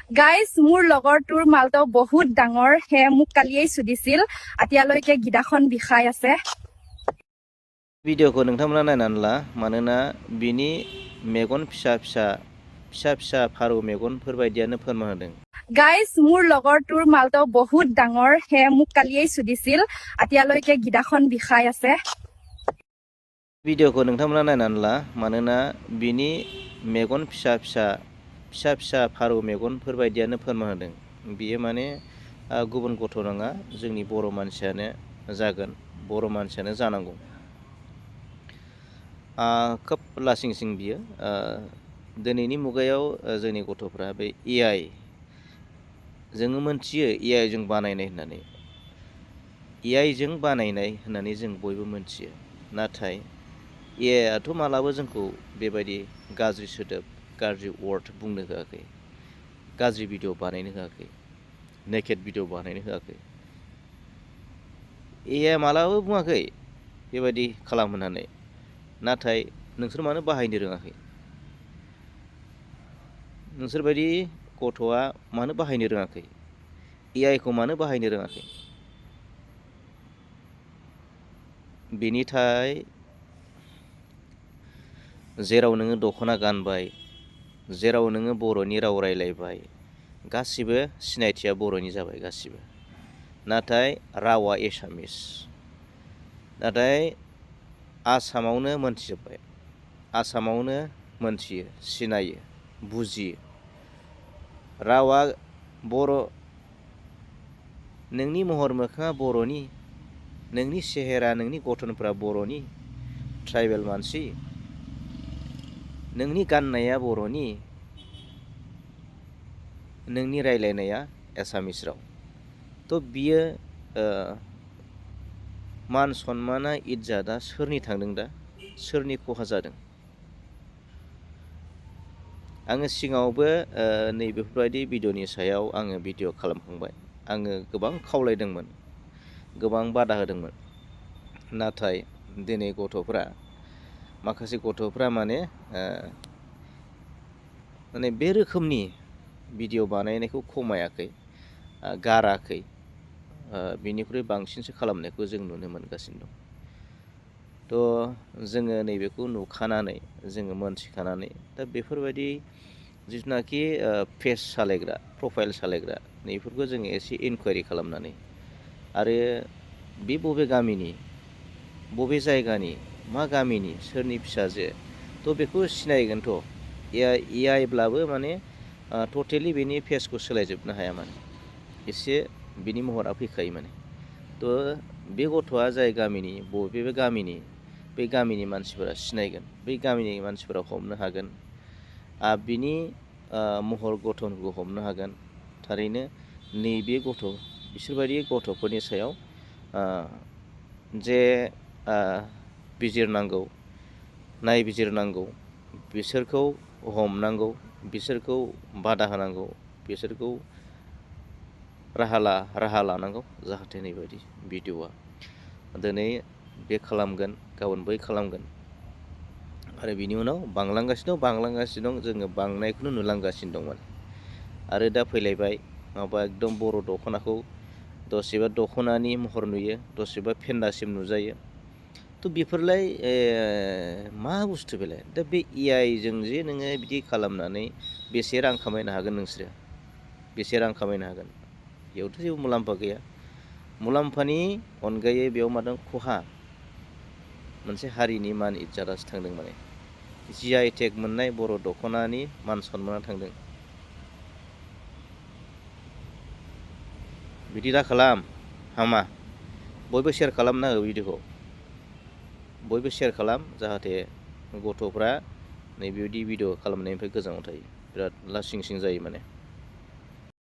guys মোৰ লগৰটোৰ মালটো বহুত ডাঙৰ হে মোক কালিয়েই সুধিছিল এতিয়ালৈকে গিদাখন বিষাই আছে भिडिअखौ नोंथांमोना नायनानै ला मानोना बिनि मेगन फिसा फिसा फारौ मेगनफोर बायदियानो फोरमान होदों गाइज মোৰ লগৰটোৰ মালটো বহুত ডাঙৰ হে মোক কালিয়েই সুধিছিল এতিয়ালৈকে গিদাখন বিষাই আছে भिडिअखौ नोंथांमोना नायनानै ला मानोना बिनि मेगन फिसा फारौ मेगनफोर बायदियानो फोरमान होदों बियो माने गुबुन गथ' नङा जोंनि बर' मानसियानो जागोन बर' मानसियानो जानांगौ खोब लासिंसिं बियो दिनैनि मुगायाव जोंनि गथ'फ्रा बे AI जोङो मोनथियो AI जों बानायनाय होननानै AI जों बानायनाय होननानै जों बयबो मोनथियो नाथाय AI आथ' मालाबा जोंखौ बेबायदि गाज्रि सोदोब गाज्रि वार्ड बुंनो होआखै गाज्रि भिडिअ बानायनो होआखै नेकेड भिडिअ बानायनो होआखै AI मालाबा बुङाखै बेबायदि खालाम होननानै नाथाय नोंसोर मानो बाहायनो रोङाखै नोंसोरबायदि गथ'आ मानो बाहायनो रोङाखै AI खौ मानो बाहायनो रोङाखै बेनिथाय जेराव नोङो दख'ना गानबाय जेराव नोङो बर'नि राव रायलायबाय गासिबो सिनायथिया बर'नि जाबाय गासिबो नाथाय रावा एसामिस नाथाय आसामावनो मोनथिजोब्बाय आसामावनो मोनथियो सिनायो बुजियो रावा बर' नोंनि महर मोखाङा बर'नि नोंनि सेहेरा नोंनि गठनफ्रा बर'नि ट्राइबेल मानसि नोंनि गाननाया बर'नि नोंनि रायलायनाया एसामिस राव थ' बियो मान सन्माना इज्जतआ सोरनि थांदों दा सोरनि खहा जादों आङो सिगाङावबो नैबेफोरबायदि भिडिअनि सायाव आङो भिडिअ खालामखांबाय आङो गोबां खावलायदोंमोन गोबां बादा होदोंमोन नाथाय दिनै गथ'फ्रा माखासे गथ'फ्रा माने बे रोखोमनि भिडिअ बानायनायखौ खमायाखै गाराखै बिनिख्रुइ बांसिनसो खालामनायखौ जों नुनो मोनगासिनो दं थ' जोङो नैबेखौ नुखानानै जोङो मोनथिखानानै दा बेफोरबायदि जिथुनाखि पेज सालायग्रा प्रफाइल सालायग्रा नैफोरखौ जोङो एसे इनकुवारि खालामनानै आरो बे बबे गामिनि बबे जायगानि मा गामिनि सोरनि फिसाजो थ' बेखौ सिनायगोनथ' AI ब्लाबो माने टटेलि बेनि पेजखौ सोलायजोबनो हाया माने एसे बिनि महरा फैखायो माने थ' बे गथ'आ जाय गामिनि बबे गामिनि बै गामिनि मानसिफोरा सिनायगोन बै गामिनि मानसिफोरा हमनो हागोन बिनि महर गठनखौ हमनो हागोन थारैनो नैबे गथ' बिसोरबायदि गथ'फोरनि सायाव जे बिजिरनांगौ नायबिजिरनांगौ बिसोरखौ हमनांगौ बिसोरखौ बादा होनांगौ बिसोरखौ राहा लानांगौ जाहाथे नैबायदि भिडिअआ दिनै बे खालामगोन गाबोन बै खालामगोन आरो बिनि उनाव बांलांगासिनो दं जोङो बांनायखौनो नुलांगासिनो दंमोन आरो दा फैलायबाय माबा एकदम बर' दख'नाखौ दसेबा दख'नानि महर नुयो दसेबा फेन्दासिम नुजायो थ' बेफोरलाय मा बुस्थु बेलाय दा बे AI जों जे नोङो बिदि खालामनानै बेसे रां खामायनो हागोन नोंसोरो बेसे रां खामायनो हागोन बेयावथ' जेबो मुलाम्फा गैया मुलाम्फानि अनगायै बेयाव मा दं खहा मोनसे हारिनि मान इज्जतआसो थांदों माने GI टेग मोननाय बर' दख'नानि मान सन्माना थांदों बिदि दा खालाम हामा बयबो शेयार खालामना हो भिडिअखौ बयबो शेयार खालाम जाहाथे गथ'फ्रा नैबेबायदि भिडिअ खालामनायनिफ्राय गोजानाव थायो बिराद लासिंसिं जायो माने